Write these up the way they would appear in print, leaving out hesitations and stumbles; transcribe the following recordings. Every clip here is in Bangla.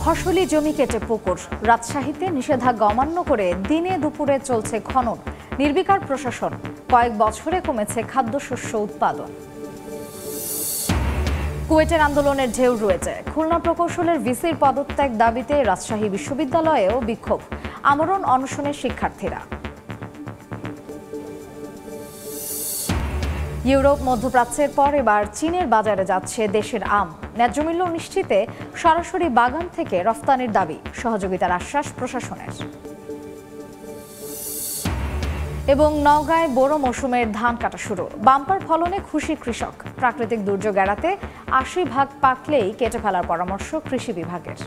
ফসলি জমি কেটে পুকুর, রাজশাহীতে নিষেধাজ্ঞা অমান্য করে দিনে দুপুরে চলছে খনন। নির্বিকার প্রশাসন, কয়েক বছরে কমেছে খাদ্যশস্য উৎপাদন। কুয়েটের আন্দোলনের ঢেউ রয়েছে। খুলনা প্রকৌশলের ভিসির পদত্যাগ দাবিতে রাজশাহী বিশ্ববিদ্যালয়েও বিক্ষোভ, আমরণ অনশনের শিক্ষার্থীরা। ইউরোপ মধ্যপ্রাচ্যের পর এবার চীনের বাজারে যাচ্ছে দেশের আম। ন্যায্য মূল্য নিশ্চিতে সরাসরি বাগান থেকে রফতানির দাবি, সহযোগিতার আশ্বাস প্রশাসনের। এবং নওগাঁয় বোরো মৌসুমের ধান কাটা শুরু, বাম্পার ফলনে খুশি কৃষক। প্রাকৃতিক দুর্যোগ এড়াতে ৮০% পাকলেই কেটে ফেলার পরামর্শ কৃষি বিভাগের।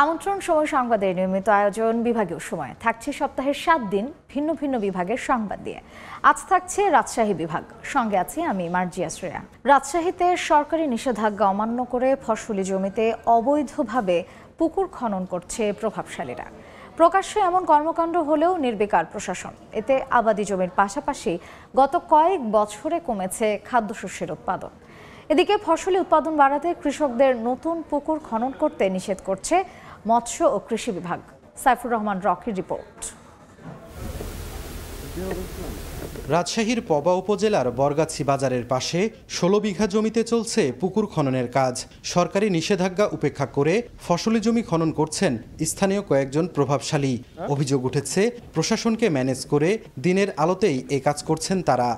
আমন্ত্রণ সময় সংবাদের নিয়মিত আয়োজন বিভাগীয় সময় থাকছে সপ্তাহের ৭ দিন ভিন্ন ভিন্ন বিভাগের সংবাদ দিয়ে। আজ থাকছে রাজশাহী বিভাগ, সঙ্গে আছি আমি মার্জিয়া শ্রেয়া। রাজশাহীতে সরকারি নিষেধাজ্ঞা অমান্য করে ফসলি জমিতে অবৈধভাবে পুকুর খনন করছে প্রভাবশালীরা। প্রকাশ্যে এমন কর্মকাণ্ড হলেও নির্বিকার প্রশাসন। এতে আবাদি জমির পাশাপাশি গত কয়েক বছরে কমেছে খাদ্যশস্যের উৎপাদন। এদিকে ফসলি উৎপাদন বাড়াতে কৃষকদের নতুন পুকুর খনন করতে নিষেধ করছে মৎস্য ও কৃষি বিভাগ। সাইফুর রহমান রকির রিপোর্ট। রাজশাহীর পবা উপজেলার বরগাছি বাজারের পাশে ১৬ বিঘা জমিতে চলছে পুকুর খননের কাজ। সরকারি নিষেধাজ্ঞা উপেক্ষা করে ফসলি জমি খনন করছেন স্থানীয় কয়েকজন প্রভাবশালী। অভিযোগ উঠেছে প্রশাসনকে ম্যানেজ করে দিনের আলোতেই এই কাজ করছেন তারা।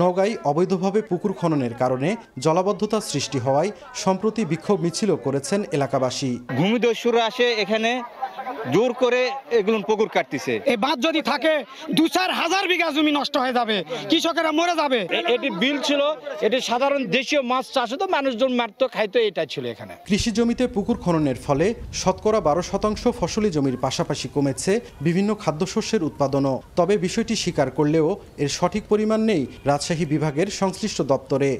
নওগাঁয় অবৈধভাবে পুকুর খননের কারণে জলাবদ্ধতা সৃষ্টি হওয়ায় সম্প্রতি বিক্ষোভ মিছিলও করেছেন এলাকাবাসী। ভূমিদস্যুরা আসে এখানে জোর করে এগুলো পুকুর কাটতেছে। এই বাঁধ যদি থাকে ২-৪ হাজার বিঘা জমি নষ্ট হয়ে যাবে, কৃষকেরা মরে যাবে। এটি বিল ছিল, এটি সাধারণ দেশীয় মাছ চাষ হতো, মানুষজন মারতো খাইতো, এটা ছিল এখানে। কৃষি জমিতে পুকুর খননের ফলে শতকরা ১২% ফসলি জমির পাশাপাশি কমেছে বিভিন্ন খাদ্যশস্যের উৎপাদনও। তবে বিষয়টি স্বীকার করলেও এর সঠিক পরিমাণ নেই রাজশাহী বিভাগের সংশ্লিষ্ট দপ্তরে।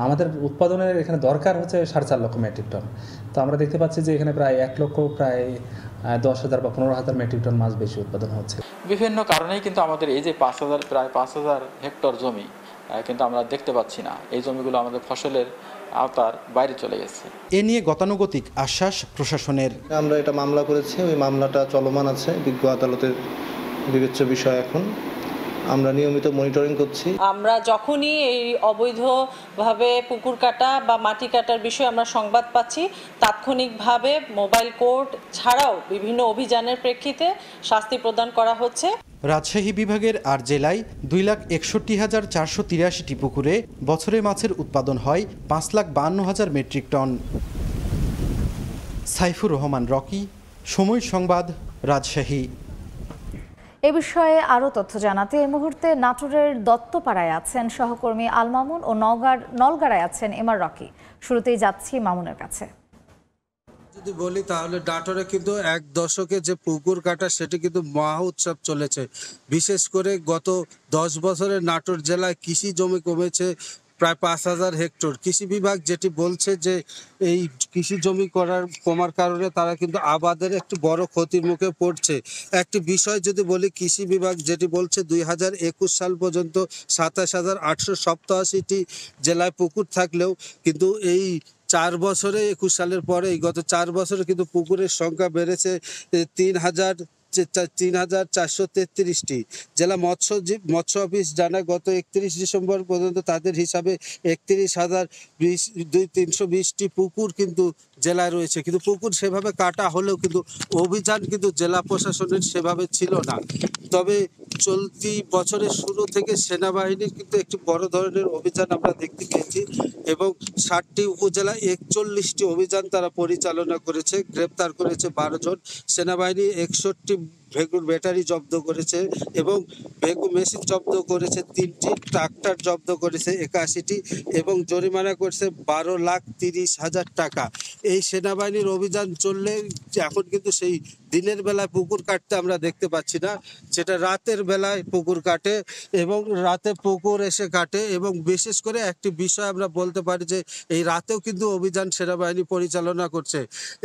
আমাদের উৎপাদনের এখানে দরকার হচ্ছে ৪.৫ লক্ষ মেট্রিক টন। তো আমরা দেখতে পাচ্ছি যে এখানে প্রায় ১ লক্ষ প্রায় ১০,০০০ বা ১৫,০০০ মেট্রিক টন মাছ বেশি উৎপাদন হচ্ছে। বিভিন্ন কারণেই কিন্তু আমাদের এই যে প্রায় ৫,০০০ হেক্টর জমি কিন্তু আমরা দেখতে পাচ্ছি না। এই জমিগুলো আমাদের ফসলের আওতার বাইরে চলে গেছে। এ নিয়ে গতানুগতিক আশ্বাস প্রশাসনের। আমরা এটা মামলা করেছি, ওই মামলাটা চলমান আছে, বিজ্ঞ আদালতের বিবেচ্য বিষয়। এখন আমরা নিয়মিত মনিটরিং করছি। আমরা যখনই এই অবৈধভাবে পুকুর কাটা বা মাটি কাটার বিষয়ে আমরা সংবাদ পাচ্ছি, তাৎক্ষণিকভাবে মোবাইল কোর্ট ছাড়াও বিভিন্ন অভিযানের প্রেক্ষিতে শাস্তি প্রদান করা হচ্ছে। রাজশাহী বিভাগের আর জেলায় ২,৬১,৪৮৩টি পুকুরে বছরে মাছের উৎপাদন হয় ৫,৫২,০০০ মেট্রিক টন। সাইফুর রহমান রকি, সময় সংবাদ, রাজশাহী। এ বিষয়ে আরও তথ্য জানাতে এই মুহূর্তে নাটোরের দত্তপাড়ায় আছেন সহকর্মী আল মামুন ও নলগাড়ায় আছেন এমআর রকি। শুরুতেই যাচ্ছি মামুনের কাছে। যদি বলি তাহলে নাটোরে কিন্তু ১ দশকে যে পুকুর কাটা সেটি কিন্তু মহা উৎসব চলেছে। বিশেষ করে গত ১০ বছরে নাটোর জেলায় কৃষি জমি কমেছে প্রায় ৫,০০০ হেক্টর। কৃষি বিভাগ যেটি বলছে যে এই কৃষি জমি কমার কারণে তারা কিন্তু আবাদের একটি বড় ক্ষতির মুখে পড়ছে। একটি বিষয় যদি বলি, কৃষি বিভাগ যেটি বলছে ২০২১ সাল পর্যন্ত ২৭,৮৮৭টি জেলায় পুকুর থাকলেও কিন্তু এই ৪ বছরে ২১ সালের পরে এই গত ৪ বছরে কিন্তু পুকুরের সংখ্যা বেড়েছে ৩,৪৩৩টি। জেলা মৎস্য অফিস জানায় গত ৩১ ডিসেম্বর পর্যন্ত তাদের হিসাবে ৩১,৩২০টি পুকুর কিন্তু জেলায় রয়েছে। কিন্তু পুকুর সেভাবে কাটা হলেও কিন্তু অভিযান কিন্তু জেলা প্রশাসনের সেভাবে ছিল না। তবে চলতি বছরের শুরু থেকে সেনাবাহিনীর কিন্তু একটি বড় ধরনের অভিযান আমরা দেখতে পেয়েছি এবং ৬০টি উপজেলায় ৪১টি অভিযান তারা পরিচালনা করেছে, গ্রেপ্তার করেছে ১২ জন। সেনাবাহিনী ৬১ ভেগুর ব্যাটারি জব্দ করেছে এবং ভেগু মেশিন জব্দ করেছে 3টি, ট্রাক্টর জব্দ করেছে 81টি এবং জরিমানা করছে 12,30,000 টাকা। এই সেনাবাহিনীর অভিযান চললে এখন কিন্তু সেই দিনের বেলায় পুকুর কাটতে আমরা দেখতে পাচ্ছি না, যেটা রাতের বেলায় পুকুর কাটে এবং রাতে পুকুর এসে কাটে। এবং বিশেষ করে একটি বিষয় আমরা বলতে পারি যে এই রাতেও কিন্তু অভিযান সেনাবাহিনী পরিচালনা করছে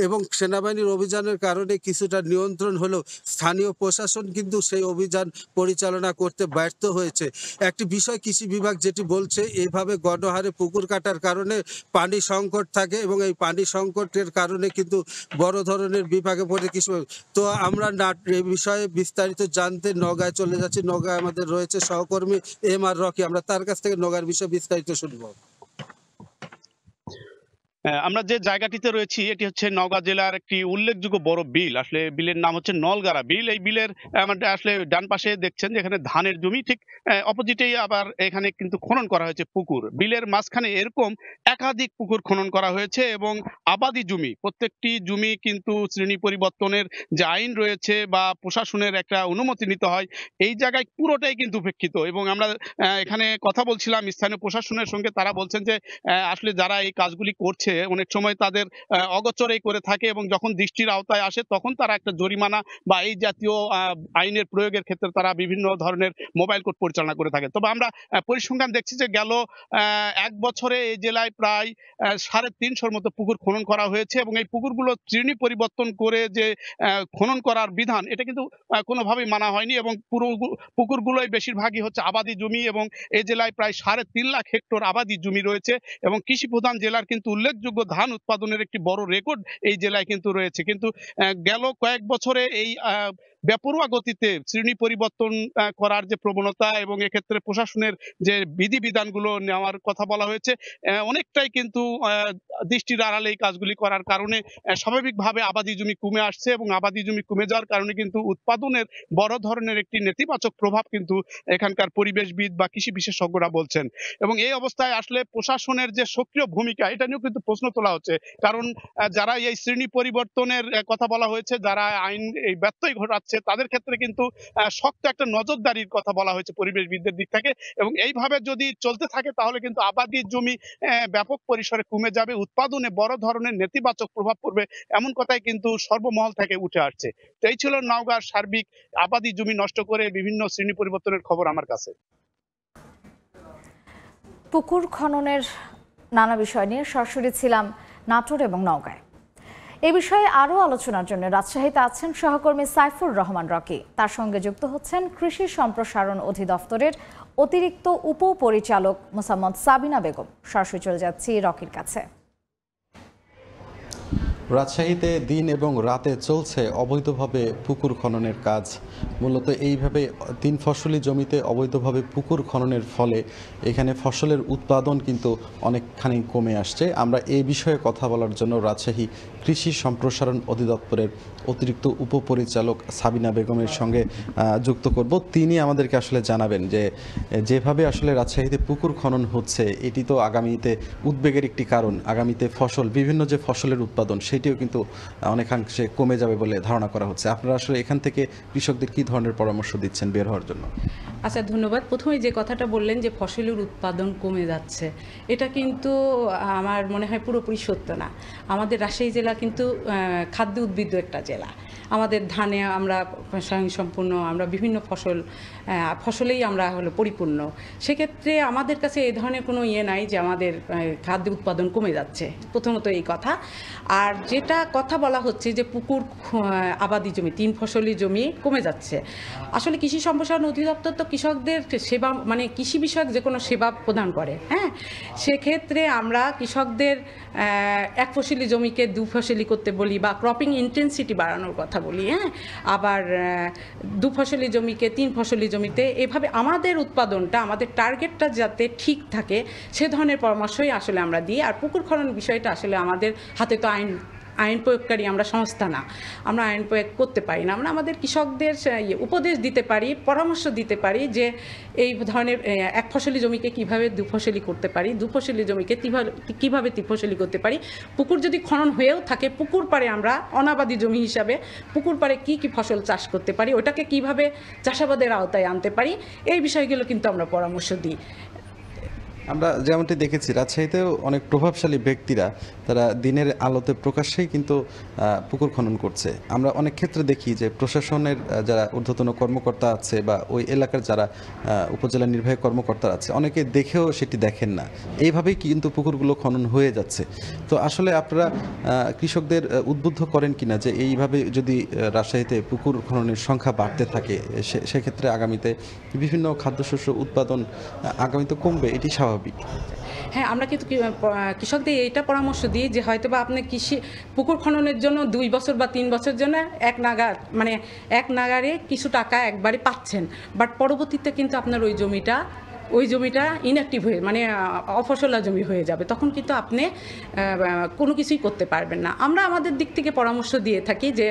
এবং সেনাবাহিনীর অভিযানের কারণে কিছুটা নিয়ন্ত্রণ হলেও স্থানীয় প্রশাসন কিন্তু সেই অভিযান পরিচালনা করতে ব্যর্থ হয়েছে। একটি বিষয় কৃষি বিভাগ যেটি বলছে, এভাবে গণহারে পুকুর কাটার কারণে পানি সংকট থাকে এবং এই পানি সংকটের কারণে কিন্তু বড় ধরনের বিভাগে পড়ে কৃষি। তো আমরা এই বিষয়ে বিস্তারিত জানতে নওগাঁয় চলে যাচ্ছি। নওগাঁয় আমাদের রয়েছে সহকর্মী MR রকি, আমরা তার কাছ থেকে নওগাঁর বিষয়ে বিস্তারিত শুনবো। আমরা যে জায়গাটিতে রয়েছি এটি হচ্ছে নওগাঁ জেলার একটি উল্লেখযোগ্য বড় বিল। আসলে বিলের নাম হচ্ছে নলগাড়া বিল। এই বিলের আসলে ডান পাশে দেখছেন যে এখানে ধানের জমি, ঠিক অপোজিটেই আবার এখানে কিন্তু খনন করা হয়েছে পুকুর। বিলের মাঝখানে এরকম একাধিক পুকুর খনন করা হয়েছে এবং আবাদি জমি, প্রত্যেকটি জমি কিন্তু শ্রেণী পরিবর্তনের যে আইন রয়েছে বা প্রশাসনের একটা অনুমতি নিতে হয়, এই জায়গায় পুরোটাই কিন্তু উপেক্ষিত। এবং আমরা এখানে কথা বলছিলাম স্থানীয় প্রশাসনের সঙ্গে, তারা বলছেন যে আসলে যারা এই কাজগুলি করছে অনেক সময় তাদের অগোচরেই করে থাকে এবং যখন দৃষ্টির আওতায় আসে তখন তারা একটা জরিমানা বা এই জাতীয় আইনের প্রয়োগের ক্ষেত্রে তারা বিভিন্ন ধরনের মোবাইল কোর্ট পরিচালনা করে থাকে। তবে আমরা পরিসংখ্যান দেখছি যে গেল 1 বছরে এই জেলায় প্রায় 350 মতো পুকুর খনন করা হয়েছে এবং এই পুকুরগুলো শ্রেণী পরিবর্তন করে যে খনন করার বিধান, এটা কিন্তু কোনোভাবেই মানা হয়নি এবং পুরো পুকুরগুলোই বেশিরভাগই হচ্ছে আবাদি জমি এবং এই জেলায় প্রায় 3.5 লাখ হেক্টর আবাদি জমি রয়েছে এবং কৃষি প্রধান জেলার কিন্তু উল্লেখযোগ্য ধান উৎপাদনের একটি বড় রেকর্ড এই জেলায় কিন্তু রয়েছে। কিন্তু গেল কয়েক বছরে এই বেপরোয়া গতিতে শ্রেণী পরিবর্তন করার যে প্রবণতা এবং এক্ষেত্রে প্রশাসনের যে বিধিবিধানগুলো নেওয়ার কথা বলা হয়েছে, অনেকটাই কিন্তু দৃষ্টির আড়ালে এই কাজগুলি করার কারণে স্বাভাবিকভাবে আবাদি জমি কমে আসছে এবং আবাদি জমি কমে যাওয়ার কারণে কিন্তু উৎপাদনের বড় ধরনের একটি নেতিবাচক প্রভাব কিন্তু এখানকার পরিবেশবিদ বা কৃষি বিশেষজ্ঞরা বলছেন। এবং এই অবস্থায় আসলে প্রশাসনের যে সক্রিয় ভূমিকা, এটা নিয়েও কিন্তু প্রশ্ন তোলা হচ্ছে। কারণ যারা এই শ্রেণী পরিবর্তনের কথা বলা হয়েছে, যারা আইন এই ব্যত্যয় ঘটাচ্ছে, তাদের ক্ষেত্রে কিন্তু শক্ত একটা নজরদারির কথা বলা হয়েছে পরিবেশবিদদের দিক থেকে। এবং এইভাবে যদি চলতে থাকে তাহলে কিন্তু আবাদি জমি ব্যাপক পরিসরে কমে যাবে, উৎপাদনে বড় ধরনের নেতিবাচক প্রভাব পড়বে, এমন কথাই কিন্তু সর্বমহল থেকে উঠে আসছে। তো এই ছিল নওগাঁর সার্বিক আবাদি জমি নষ্ট করে বিভিন্ন শ্রেণী পরিবর্তনের খবর আমার কাছে। পুকুর খননের নানা বিষয় নিয়ে সরাসরি ছিলাম নাটোর এবং নওগাঁয়। এ বিষয়ে আরও আলোচনার জন্য রাজশাহীতে আছেন সহকর্মী সাইফুর রহমান রকি, তার সঙ্গে যুক্ত হচ্ছেন কৃষি সম্প্রসারণ অধিদপ্তরের অতিরিক্ত উপপরিচালক মোসাম্মদ সাবিনা বেগম। সরাসরি চলে যাচ্ছি রকির কাছে। রাজশাহীতে দিন এবং রাতে চলছে অবৈধভাবে পুকুর খননের কাজ। মূলত এইভাবে 3 ফসলি জমিতে অবৈধভাবে পুকুর খননের ফলে এখানে ফসলের উৎপাদন কিন্তু অনেকখানি কমে আসছে। আমরা এই বিষয়ে কথা বলার জন্য রাজশাহী কৃষি সম্প্রসারণ অধিদপ্তরের অতিরিক্ত উপপরিচালক সাবিনা বেগমের সঙ্গে যুক্ত করব। তিনি আমাদেরকে আসলে জানাবেন যে যেভাবে আসলে রাজশাহীতে পুকুর খনন হচ্ছে, এটি তো আগামীতে উদ্বেগের একটি কারণ। আগামীতে বিভিন্ন যে ফসলের উৎপাদন সেটিও কিন্তু অনেকাংশে কমে যাবে বলে ধারণা করা হচ্ছে। আপনারা আসলে এখান থেকে কৃষকদের কি ধরনের পরামর্শ দিচ্ছেন বের হওয়ার জন্য? আচ্ছা, ধন্যবাদ। প্রথমে যে কথাটা বললেন যে ফসলের উৎপাদন কমে যাচ্ছে, এটা কিন্তু আমার মনে হয় পুরোপুরি সত্য না। আমাদের রাজশাহী জেলা কিন্তু খাদ্য উদ্ভিদ একটা জেলা। আমাদের ধানে আমরা স্বয়ংসম্পূর্ণ, আমরা বিভিন্ন ফসলেই আমরা হলো পরিপূর্ণ। সেক্ষেত্রে আমাদের কাছে এই ধরনের কোনো নাই যে আমাদের খাদ্য উৎপাদন কমে যাচ্ছে, প্রথমত এই কথা। আর যেটা কথা বলা হচ্ছে যে পুকুর আবাদি জমি, 3 ফসলি জমি কমে যাচ্ছে, আসলে কৃষি সম্প্রসারণ অধিদপ্তর তো কৃষকদের সেবা, মানে কৃষি বিষয়ক যে কোনো সেবা প্রদান করে। হ্যাঁ, সেক্ষেত্রে আমরা কৃষকদের 1 ফসলি জমিকে 2 ফসলি করতে বলি বা ক্রপিং ইন্টেন্সিটি বাড়ানোর কথা বলি। হ্যাঁ, আবার 2 ফসলি জমিকে 3 ফসলি জমিতে, এভাবে আমাদের উৎপাদনটা, আমাদের টার্গেটটা যাতে ঠিক থাকে সে ধরনের পরামর্শই আসলে আমরা দিই। আর পুকুর খনন বিষয়টা আসলে আমাদের হাতে তো আইন প্রয়োগকারী আমরা সংস্থা না, আমরা আইন প্রয়োগ করতে পারি না। আমরা আমাদের কৃষকদের উপদেশ দিতে পারি, পরামর্শ দিতে পারি যে এই ধরনের এক ফসলি জমিকে কিভাবে দুফসলি করতে পারি, দুফসলি জমিকে কিভাবে ত্রিফসলি করতে পারি। পুকুর যদি খনন হয়েও থাকে, পুকুর পাড়ে আমরা অনাবাদি জমি হিসাবে পুকুর পাড়ে কি কি ফসল চাষ করতে পারি, ওটাকে কিভাবে চাষাবাদের আওতায় আনতে পারি, এই বিষয়গুলো কিন্তু আমরা পরামর্শ দিই। আমরা যেমনটি দেখেছি রাজশাহীতেও অনেক প্রভাবশালী ব্যক্তিরা তারা দিনের আলোতে প্রকাশ্যেই কিন্তু পুকুর খনন করছে। আমরা অনেক ক্ষেত্রে দেখি যে প্রশাসনের যারা ঊর্ধ্বতন কর্মকর্তা আছে বা ওই এলাকার যারা উপজেলা নির্বাহী কর্মকর্তা আছে অনেকে দেখেও সেটি দেখেন না, এইভাবেই কিন্তু পুকুরগুলো খনন হয়ে যাচ্ছে। তো আসলে আপনারা কৃষকদের উদ্বুদ্ধ করেন কিনা যে এইভাবে যদি রাজশাহীতে পুকুর খননের সংখ্যা বাড়তে থাকে সেক্ষেত্রে আগামীতে বিভিন্ন খাদ্যশস্য উৎপাদন আগামীতে কমবে, এটি স্বাভাবিক? হ্যাঁ, আমরা কিন্তু কৃষকদের এইটা পরামর্শ দিই যে হয়তো বা আপনি পুকুর খননের জন্য 2 বছর বা 3 বছর জন্য এক নাগারে কিছু টাকা একবারে পাচ্ছেন, বাট পরবর্তীতে কিন্তু আপনার ওই জমিটা ইনঅ্যাক্টিভ হয়ে অফসলা জমি হয়ে যাবে, তখন কিন্তু আপনি কোনো কিছুই করতে পারবেন না। আমরা আমাদের দিক থেকে পরামর্শ দিয়ে থাকি যে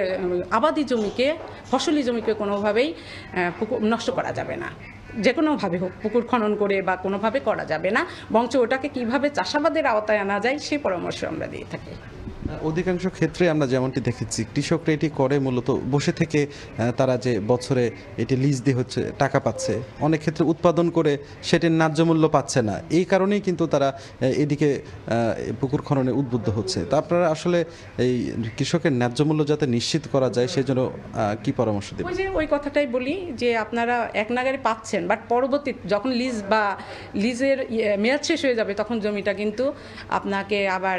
আবাদি জমিকে, ফসলি জমিকে কোনোভাবেই নষ্ট করা যাবে না, যে কোনোভাবে হোক, পুকুর খনন করে বা কোনোভাবে করা যাবে না, বরঞ্চ ওটাকে কীভাবে চাষাবাদের আওতায় আনা যায় সেই পরামর্শ আমরা দিয়ে থাকি। অধিকাংশ ক্ষেত্রে আমরা যেমনটি দেখেছি কৃষকরা এটি করে মূলত বসে থেকে, তারা যে বছরে এটি লিজ দিয়ে হচ্ছে টাকা পাচ্ছে, অনেক ক্ষেত্রে উৎপাদন করে সেটির ন্যায্য মূল্য পাচ্ছে না, এই কারণেই কিন্তু তারা এদিকে পুকুর খননে উদ্বুদ্ধ হচ্ছে। তো আপনারা আসলে এই কৃষকের ন্যায্য মূল্য যাতে নিশ্চিত করা যায় সেই জন্য কী পরামর্শ দেবেন? ওই কথাটাই বলি যে আপনারা এক নাগারে পাচ্ছেন, বাট পরবর্তী যখন লিজের মেয়াদ শেষ হয়ে যাবে তখন জমিটা কিন্তু আপনাকে আবার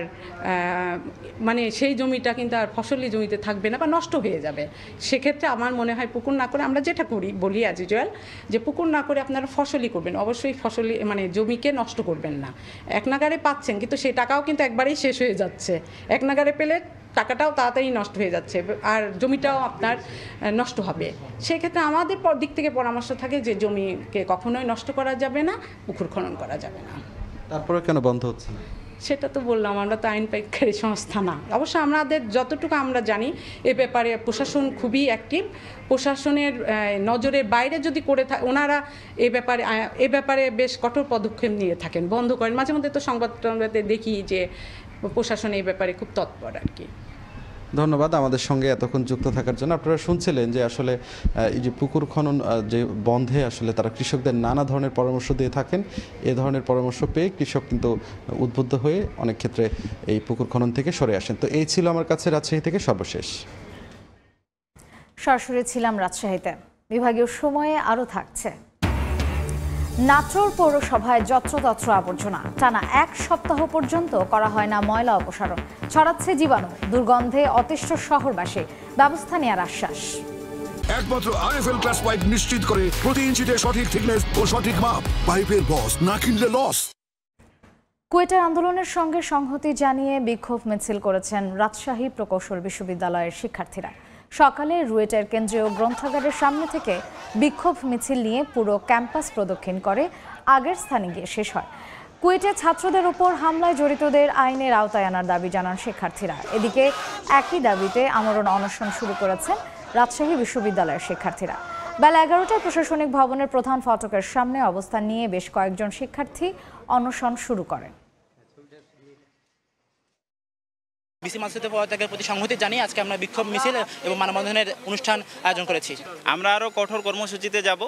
সেই জমিটা কিন্তু আর ফসলি জমিতে থাকবে না বা নষ্ট হয়ে যাবে। সেক্ষেত্রে আমার মনে হয় পুকুর না করে, আমরা যেটা বলি অ্যাজ ইউজুয়াল, যে পুকুর না করে আপনারা ফসলি করবেন, অবশ্যই ফসলি জমিকে নষ্ট করবেন না। এক নাগারে পাচ্ছেন কিন্তু সেই টাকাও কিন্তু একবারেই শেষ হয়ে যাচ্ছে, এক নাগারে পেলে টাকাটাও তাড়াতাড়ি নষ্ট হয়ে যাচ্ছে আর জমিটাও আপনার নষ্ট হবে। সেক্ষেত্রে আমাদের দিক থেকে পরামর্শ থাকে যে জমিকে কখনোই নষ্ট করা যাবে না, পুকুর খনন করা যাবে না। তারপরে কেন বন্ধ হচ্ছে? সেটা তো বললাম, আমরা তো আইন প্রয়োগকারী সংস্থা না। অবশ্য আমাদের যতটুকু আমরা জানি এ ব্যাপারে প্রশাসন খুবই অ্যাক্টিভ, প্রশাসনের নজরের বাইরে যদি করে ওনারা এ ব্যাপারে বেশ কঠোর পদক্ষেপ নিয়ে থাকেন, বন্ধ করেন। মাঝে মধ্যে তো সংবাদে দেখি যে প্রশাসন এই ব্যাপারে খুব তৎপর আর কি। ধন্যবাদ আমাদের সঙ্গে এতক্ষণ যুক্ত থাকার জন্য। আপনারা শুনছিলেন যে আসলে এই যে পুকুর খনন যে বন্ধে আসলে তারা কৃষকদের নানা ধরনের পরামর্শ দিয়ে থাকেন। এ ধরনের পরামর্শ পেয়ে কৃষক কিন্তু উদ্বুদ্ধ হয়ে অনেক ক্ষেত্রে এই পুকুর খনন থেকে সরে আসেন। তো এই ছিল আমার কাছে রাজশাহী থেকে সর্বশেষ। সরাসরি ছিলাম রাজশাহীতে। বিভাগীয় সময়ে আরও থাকছে। নাটোর পৌরসভায় যত্রতত্র আবর্জনা, টানা 1 সপ্তাহ পর্যন্ত করা হয় না ময়লা অপসারণ, ছড়াচ্ছে জীবাণু, দুর্গন্ধে অতিষ্ঠ শহরবাসী, ব্যবস্থা নেওয়ার আশ্বাস। একমাত্র আরএফএল ক্লাস পাইপ নিশ্চিত করে প্রতি ইঞ্চিতে সঠিক থিকনেস ও সঠিক মাপ। পাইপের বস, না কিনলে লস। কুয়েটের আন্দোলনের সঙ্গে সংহতি জানিয়ে বিক্ষোভ মিছিল করেছেন রাজশাহী প্রকৌশল বিশ্ববিদ্যালয়ের শিক্ষার্থীরা। সকালে রুয়েটের কেন্দ্রীয় গ্রন্থাগারের সামনে থেকে বিক্ষোভ মিছিল নিয়ে পুরো ক্যাম্পাস প্রদক্ষিণ করে আগের স্থানে গিয়ে শেষ হয়। কুয়েটে ছাত্রদের উপর হামলায় জড়িতদের আইনের আওতায় আনার দাবি জানান শিক্ষার্থীরা। এদিকে একই দাবিতে আমরণ অনশন শুরু করেছেন রাজশাহী বিশ্ববিদ্যালয়ের শিক্ষার্থীরা। বেলা 11টায় প্রশাসনিক ভবনের প্রধান ফটকের সামনে অবস্থান নিয়ে বেশ কয়েকজন শিক্ষার্থী অনশন শুরু করেন। বিসি মাসুদের পদত্যাগের প্রতি সংহতি জানিয়ে আজকে আমরা বিক্ষোভ মিছিল এবং মানববন্ধনের অনুষ্ঠান আয়োজন করেছি। আমরা আরও কঠোর কর্মসূচিতে যাব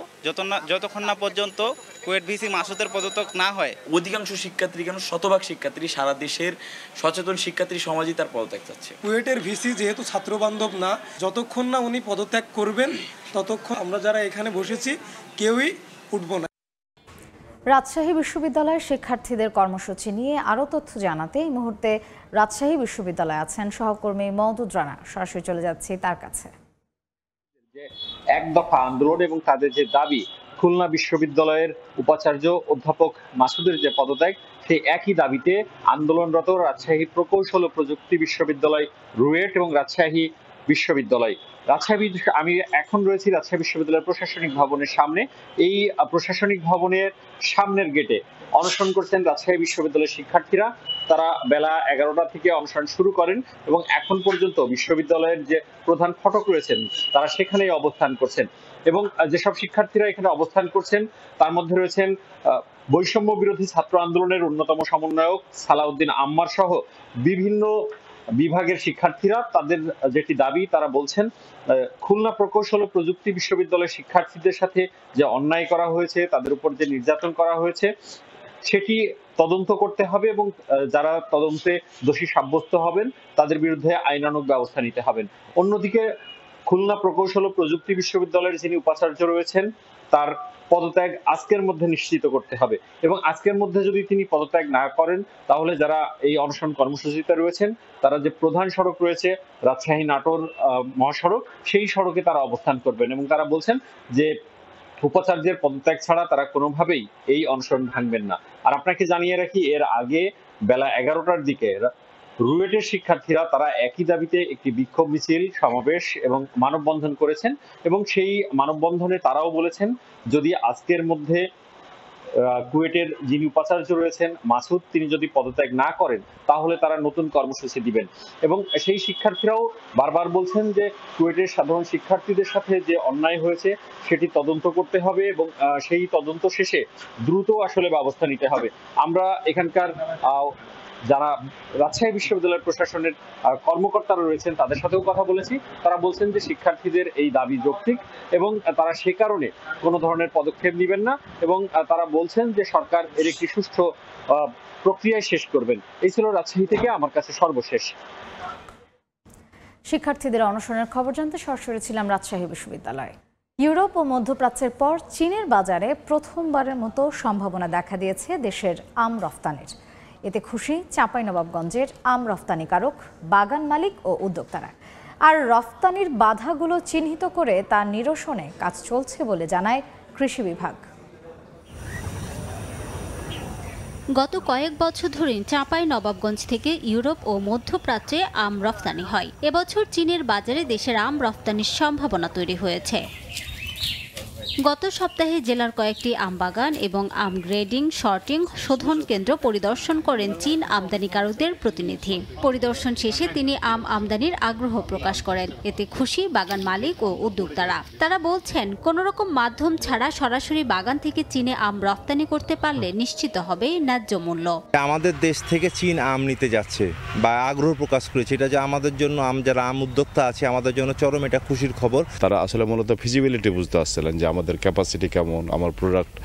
যতক্ষণ না পর্যন্ত কুয়েট ভিসি মাসুদের পদত্যাগ না হয়। অধিকাংশ শিক্ষার্থী, কেন শতভাগ শিক্ষার্থী, সারা দেশের সচেতন শিক্ষার্থী সমাজই তার পদত্যাগ চাচ্ছে। কুয়েটের ভিসি যেহেতু ছাত্র বান্ধব না, যতক্ষণ না উনি পদত্যাগ করবেন ততক্ষণ আমরা যারা এখানে বসেছি কেউই উঠব না। রাজশাহী বিশ্ববিদ্যালয়ের শিক্ষার্থীদের কর্মসূচি নিয়ে আরও তথ্য জানাতে এই মুহূর্তে রাজশাহী বিশ্ববিদ্যালয়ে আছেন সহকর্মী মওদুদ রানা। সরাসরি চলে যাচ্ছি তার কাছে। এক দফা আন্দোলন এবং তাদের যে দাবি, খুলনা বিশ্ববিদ্যালয়ের উপাচার্য অধ্যাপক মাসুদের যে পদত্যাগ, সেই একই দাবিতে আন্দোলনরত রাজশাহী প্রকৌশল ও প্রযুক্তি বিশ্ববিদ্যালয় রুয়েট এবং রাজশাহী বিশ্ববিদ্যালয়। আমি এখন রয়েছি রাজশাহী বিশ্ববিদ্যালয়ের প্রশাসনিক ভবনের সামনে। এই প্রশাসনিক ভবনের সামনের গেটে অনশন করছেন রাজশাহী বিশ্ববিদ্যালয়ের শিক্ষার্থীরা। তারা বেলা 11টা থেকে অনশন শুরু করেন এবং এখন পর্যন্ত বিশ্ববিদ্যালয়ের যে প্রধান ফটক রয়েছেন তারা সেখানেই অবস্থান করছেন। এবং যেসব শিক্ষার্থীরা এখানে অবস্থান করছেন তার মধ্যে রয়েছেন বৈষম্য বিরোধী ছাত্র আন্দোলনের অন্যতম সমন্বয়ক সালাউদ্দিন আম্মার সহ বিভিন্ন বিভাগের শিক্ষার্থীরা। তাদের যেটি দাবি, তারা বলছেন খুলনা প্রকৌশল ও প্রযুক্তি বিশ্ববিদ্যালয়ের শিক্ষার্থীদের সাথে যে অন্যায় করা হয়েছে, তাদের উপর যে নির্যাতন করা হয়েছে সেটি তদন্ত করতে হবে এবং যারা তদন্তে দোষী সাব্যস্ত হবেন তাদের বিরুদ্ধে আইনানুগ ব্যবস্থা নিতে হবেন। অন্যদিকে খুলনা প্রকৌশল ও প্রযুক্তি বিশ্ববিদ্যালয়ের যিনি উপাচার্য রয়েছেন তার পদত্যাগ আজকের মধ্যে নিশ্চিত করতে হবে এবং আজকের মধ্যে যদি তিনি পদত্যাগ না করেন তাহলে যারা এই অনশন কর্মসূচিতে রয়েছেন তারা যে প্রধান সড়ক রয়েছে রাজশাহী নাটোর মহাসড়ক, সেই সড়কে তারা অবস্থান করবেন এবং তারা বলছেন যে উপাচার্যের পদত্যাগ ছাড়া তারা কোনোভাবেই এই অনশন ভাঙবেন না। আর আপনাকে জানিয়ে রাখি, এর আগে বেলা 11টার দিকে রুয়েটের শিক্ষার্থীরা তারা একই দাবিতে একটি বিক্ষোভ মিছিল, সমাবেশ এবং মানববন্ধন করেছেন এবং সেই মানববন্ধনে তারাও বলেছেন যদি আজকের মধ্যে কুয়েটের যিনি উপাচার্য রয়েছেন মাসুদ, তিনি যদি পদত্যাগ না করেন তাহলে তারা নতুন কর্মসূচি দিবেন। এবং সেই শিক্ষার্থীরাও বারবার বলছেন যে কুয়েটের সাধারণ শিক্ষার্থীদের সাথে যে অন্যায় হয়েছে সেটি তদন্ত করতে হবে এবং সেই তদন্ত শেষে দ্রুত আসলে ব্যবস্থা নিতে হবে। আমরা এখানকার যারা রাজশাহী বিশ্ববিদ্যালয়ের প্রশাসনের কর্মকর্তারা রয়েছেন তাদের সাথেও কথা বলেছি। তারা বলছেন যে শিক্ষার্থীদের এই দাবি যৌক্তিক এবং তারা সে কারণে কোনো ধরনের পদক্ষেপ নেবেন না এবং তারা বলছেন যে সরকার এর একটি সুষ্ঠু প্রক্রিয়ায় শেষ করবেন। এই ছিল রাজশাহী থেকে আমার কাছে সর্বশেষ। শিক্ষার্থীদের অনশনের খবর জানতে সরাসরি ছিলাম রাজশাহী বিশ্ববিদ্যালয়ে। ইউরোপ ও মধ্যপ্রাচ্যের পর চীনের বাজারে প্রথমবারের মতো সম্ভাবনা দেখা দিয়েছে দেশের আম রফতানির। এতে খুশি চাঁপাইনবাবগঞ্জের আম রফতানিকারক, বাগান মালিক ও উদ্যোক্তারা। আর রফতানির বাধাগুলো চিহ্নিত করে তা নিরসনে কাজ চলছে বলে জানায় কৃষি বিভাগ। গত কয়েক বছর ধরে চাঁপাইনবাবগঞ্জ থেকে ইউরোপ ও মধ্যপ্রাচ্যে আম রফতানি হয়। এবছর চীনের বাজারে দেশের আম রফতানির সম্ভাবনা তৈরি হয়েছে। গত সপ্তাহে জেলার কয়েকটি আমবাগান এবং আম গ্রেডিং, শর্টিং, শোধন কেন্দ্র পরিদর্শন করেন চীন আমদানিকারকদের প্রতিনিধি। পরিদর্শন শেষে তিনি আম আমদানির আগ্রহ প্রকাশ করেন। এতে খুশি বাগান মালিক ও উদ্যোক্তারা। তারা বলছেন, কোনো রকম মাধ্যম ছাড়া সরাসরি বাগান থেকে চীনে আম রফতানি করতে পারলে নিশ্চিত হবে ন্যায্য মূল্য। আমাদের দেশ থেকে চীন আম নিতে যাচ্ছে বা আগ্রহ প্রকাশ করেছে, এটা যে আমাদের জন্য যারা আম উদ্যোক্তা আছে আমাদের জন্য চরম এটা খুশির খবর। তারা আসলে মূলত ফিজিবিলিটি বুঝতে আসছিলেন যে আমাদের ক্যাপাসিটি কেমন, আমার প্রোডাক্ট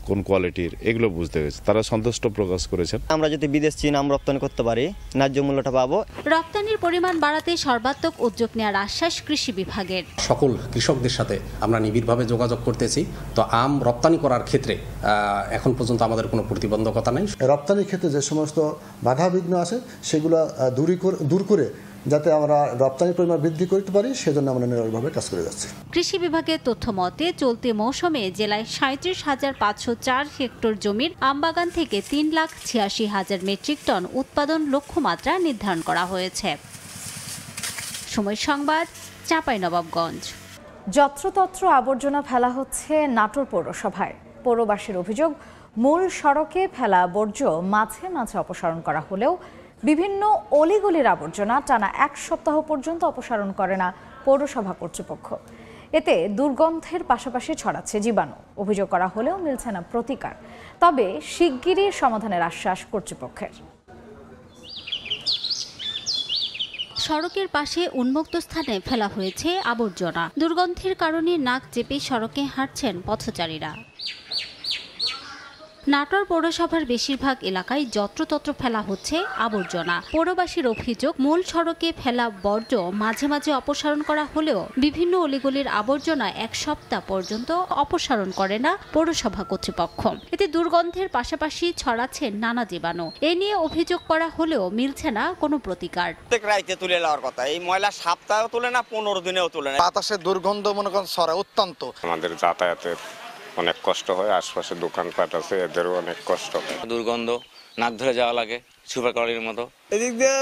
কোন কোয়ালিটির, এগুলো বুঝতে গেছে। তারা সন্তুষ্ট প্রকাশ করেছেন। আমরা যদি বিদেশ চীন আম রপ্তানি করতে পারি ন্যায্য মূল্যটা পাবো। রপ্তানির পরিমাণ বাড়াতে সর্বাত্মক উদ্যোগ নেওয়ার আশ্বাস কৃষি বিভাগের। সকল কৃষকদের সাথে আমরা নিবিড়ভাবে যোগাযোগ করতেছি। তো আম রপ্তানি করার ক্ষেত্রে এখন পর্যন্ত আমাদের কোনো প্রতিবন্ধকতা নেই। রপ্তানির ক্ষেত্রে যে সমস্ত বাধা বিঘ্ন আছে সেগুলো দূর করে যাতে আমরা রপ্তানির পরিমাণ বৃদ্ধি করতে পারি সেজন্য আমরা নিরলসভাবে কাজ করে যাচ্ছি। কৃষি বিভাগের তথ্য মতে চলতি মৌসুমে জেলায় ৩৭,৫০৪ হেক্টর জমির আমবাগান থেকে ৩,৮৬,০০০ মেট্রিক টন উৎপাদন লক্ষ্যমাত্রা নির্ধারণ করা হয়েছে। সময় সংবাদ, চাঁপাইনবাবগঞ্জ। যত্রতত্র আবর্জনা ফেলা হচ্ছে নাটোর পৌরসভায়। পৌরবাসীর অভিযোগ, মূল সড়কে ফেলা বর্জ্য মাঝে মাঝে অপসারণ করা হলেও বিভিন্ন অলিগলির আবর্জনা টানা ১ সপ্তাহ পর্যন্ত অপসারণ করে না পৌরসভা কর্তৃপক্ষ। এতে দুর্গন্ধের পাশাপাশি ছড়াচ্ছে জীবাণু। অভিযোগ করা হলেও মিলছে না প্রতিকার। তবে শিগগিরই সমাধানের আশ্বাস কর্তৃপক্ষের। সড়কের পাশে উন্মুক্ত স্থানে ফেলা হয়েছে আবর্জনা। দুর্গন্ধের কারণে নাক চেপে সড়কে হাঁটছেন পথচারীরা। নাটোর পৌরসভার বেশিরভাগ এলাকায় যত্রতত্র ফেলা হচ্ছে আবর্জনা। পৌরবাসীর অভিযোগ, মূল সড়কে ফেলা বর্জ্য মাঝে মাঝে অপসারণ করা হলেও বিভিন্ন অলিগলির আবর্জনা ১ সপ্তাহ পর্যন্ত অপসারণ করে না পৌরসভা কর্তৃপক্ষ। এতে দুর্গন্ধের পাশাপাশি ছড়াচ্ছে নানা জীবাণু। এ নিয়ে অভিযোগ করা হলেও মিলছে না কোনো প্রতিকার। প্রত্যেক রাইতে তুলে নেওয়ার কথা, এই ময়লা সপ্তাহে তুলে না 15 দিনেও তুলে না। বাতাসে দুর্গন্ধ মনে করেন ছড়ায় অত্যন্ত। আমাদের যাতায়াতের অনেক কষ্ট হয়, আশপাশে দোকানপাট আছে, এদেরও অনেক কষ্ট হয়। দুর্গন্ধ, নাক ধরে যাওয়া লাগে, সুপার কোয়ালিটির মতো। এদিক দিয়ে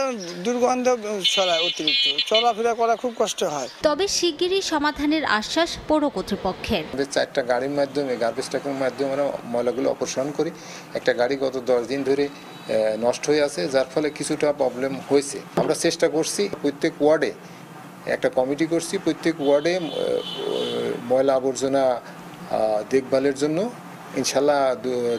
দুর্গন্ধ ছড়ায় অতিরিক্ত, চলাফেরা করা খুব কষ্ট হয়। তবে শিগগিরই সমাধানের আশ্বাস পৌর কর্তৃপক্ষের। 4টা গাড়ির মাধ্যমে গার্বেজ ট্রাকের মাধ্যমে আমরা ময়লাগুলো অপসারণ করি। একটা গাড়ি গত 10 দিন ধরে নষ্ট হয়ে আছে, যার ফলে কিছুটা প্রবলেম হয়েছে। আমরা চেষ্টা করছি প্রত্যেক ওয়ার্ডে একটা কমিটি করছি, প্রত্যেক ওয়ার্ডে ময়লা আবর্জনা দেখভালের জন্য। ইনশাল্লাহ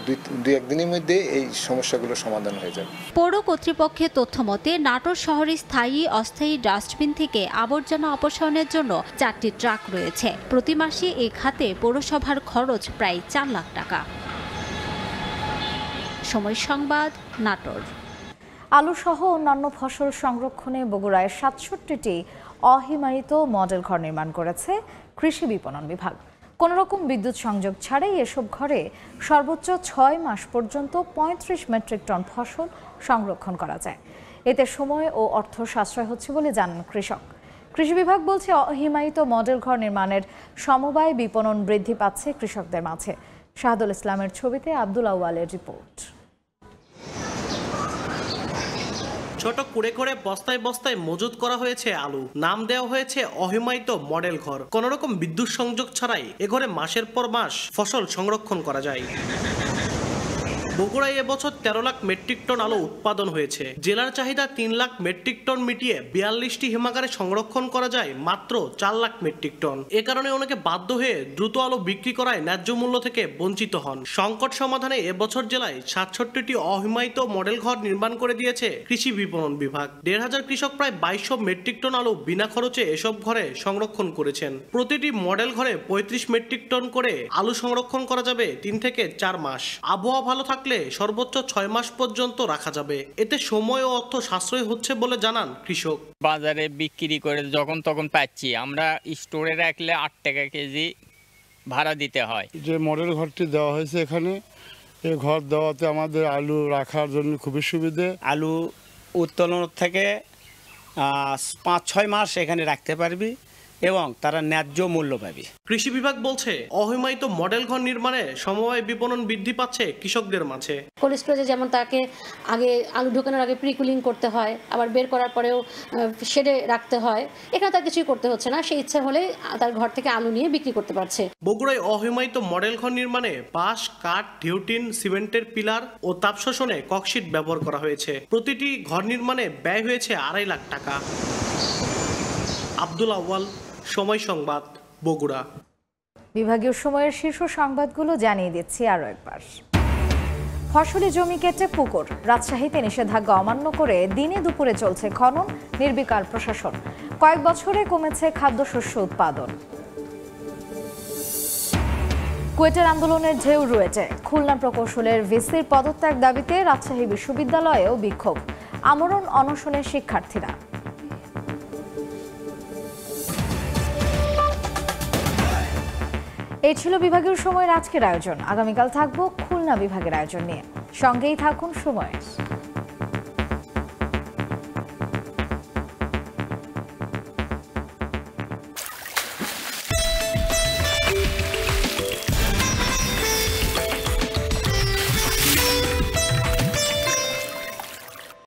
2-1 দিনের মধ্যে এই সমস্যাগুলো সমাধান হয়ে যাবে। পৌর কর্তৃপক্ষের তথ্য মতে নাটোর শহরে স্থায়ী অস্থায়ী ডাস্টবিন থেকে আবর্জনা অপসারণের জন্য 4টি ট্রাক রয়েছে। প্রতি মাসে এ খাতে পৌরসভার খরচ প্রায় 4 লাখ টাকা। সময় সংবাদ, নাটোর। আলু সহ অন্যান্য ফসল সংরক্ষণে বগুড়ায় 67টি অহিমায়িত মডেল ঘর নির্মাণ করেছে কৃষি বিপণন বিভাগ। কোনো রকম বিদ্যুৎ সংযোগ ছাড়াই এসব ঘরে সর্বোচ্চ 6 মাস পর্যন্ত 35 মেট্রিক টন ফসল সংরক্ষণ করা যায়। এতে সময় ও অর্থ সাশ্রয় হচ্ছে বলে জানান কৃষক। কৃষি বিভাগ বলছে অহিমায়িত মডেল ঘর নির্মাণের সমবায় বিপণন বৃদ্ধি পাচ্ছে কৃষকদের মাঝে। শাহাদুল ইসলামের ছবিতে আব্দুল আউয়ালের রিপোর্ট। ছোট কুড়ে করে বস্তায় বস্তায় মজুত করা হয়েছে আলু। নাম দেওয়া হয়েছে অহিমায়িত মডেল ঘর। কোন রকম বিদ্যুৎ সংযোগ ছাড়াই এ ঘরে মাসের পর মাস ফসল সংরক্ষণ করা যায়। বগুড়ায় এবছর 13 লাখ মেট্রিক টন আলু উৎপাদন হয়েছে। জেলার চাহিদা 3 লাখ মেট্রিক টন মিটিয়ে 42টি হিমাগারে সংরক্ষণ করা যায় মাত্র 4 লাখ মেট্রিক টন। এ কারণে অনেকে বাধ্য হয়ে দ্রুত আলু বিক্রি করায় ন্যায্য মূল্য থেকে বঞ্চিত হন। সংকট সমাধানে এবছর জেলায় 67টি অহিমায়িত মডেল ঘর নির্মাণ করে দিয়েছে কৃষি বিপণন বিভাগ। 1,500 কৃষক প্রায় 2200 মেট্রিক টন আলু বিনা খরচে এসব ঘরে সংরক্ষণ করেছেন। প্রতিটি মডেল ঘরে 35 মেট্রিক টন করে আলু সংরক্ষণ করা যাবে 3 থেকে 4 মাস। আবহাওয়া ভালো থাকলে সর্বোচ্চ 6 মাস পর্যন্ত রাখা যাবে। এতে সময় ও অর্থ সাশ্রয় হচ্ছে বলে জানান কৃষক। বাজারে বিক্রি করে যখন তখন পাচ্ছি, আমরা স্টোরে রাখলে 8 টাকা কেজি ভাড়া দিতে হয়। যে মডেল ঘরটি দেওয়া হয়েছে এখানে, এই ঘর দেওয়াতে আমাদের আলু রাখার জন্য খুবই সুবিধে। আলু উত্তোলন থেকে 5-6 মাস এখানে রাখতে পারবি এবং তারা ন্যায্য মূল্য পাবে। কৃষি বিভাগ বলছে অহিমায়িত মডেল ঘর নির্মাণে সমবায় বিপণন বৃদ্ধি পাচ্ছে কৃষকদের মাঝে। কোল্ড স্টোরেজে যেমন তাকে আগে আলু ঢোকানোর আগে প্রি কুলিং করতে হয়, আবার বের করার পরেও শেডে রাখতে হয়, এখানে তার কিছুই করতে হচ্ছে না। সেই ইচ্ছা হলে তার ঘর থেকে আলু নিয়ে বিক্রি করতে পারছে। বগুড়ায় অহিমায়িত মডেল ঘর নির্মাণে বাঁশ, কাঠ, ঢিউটিন, সিমেন্টের পিলার ও তাপ শোষণে ককশিট ব্যবহার করা হয়েছে। প্রতিটি ঘর নির্মাণে ব্যয় হয়েছে 2.5 লাখ টাকা। আব্দুল আউয়াল, সময় সংবাদ, বগুড়া। বিভাগীয় সময়ের শীর্ষ সংবাদগুলো জানিয়ে দিচ্ছি আরও একবার। ফসলি জমি কেটে পুকুর, রাজশাহীতে নিষেধাজ্ঞা অমান্য করে দিনে দুপুরে চলছে খনন, নির্বিকার প্রশাসন। কয়েক বছরে কমেছে খাদ্যশস্য উৎপাদন। কুয়েটের আন্দোলনের ঢেউ রয়েছে। খুলনা প্রকৌশলের ভিসির পদত্যাগ দাবিতে রাজশাহী বিশ্ববিদ্যালয়েও বিক্ষোভ, আমরণ অনশনের শিক্ষার্থীরা। এই ছিল বিভাগীয় সময়ের আজকের আয়োজন। আগামীকাল থাকবো খুলনা বিভাগের আয়োজন নিয়ে। সঙ্গেই থাকুন সময়।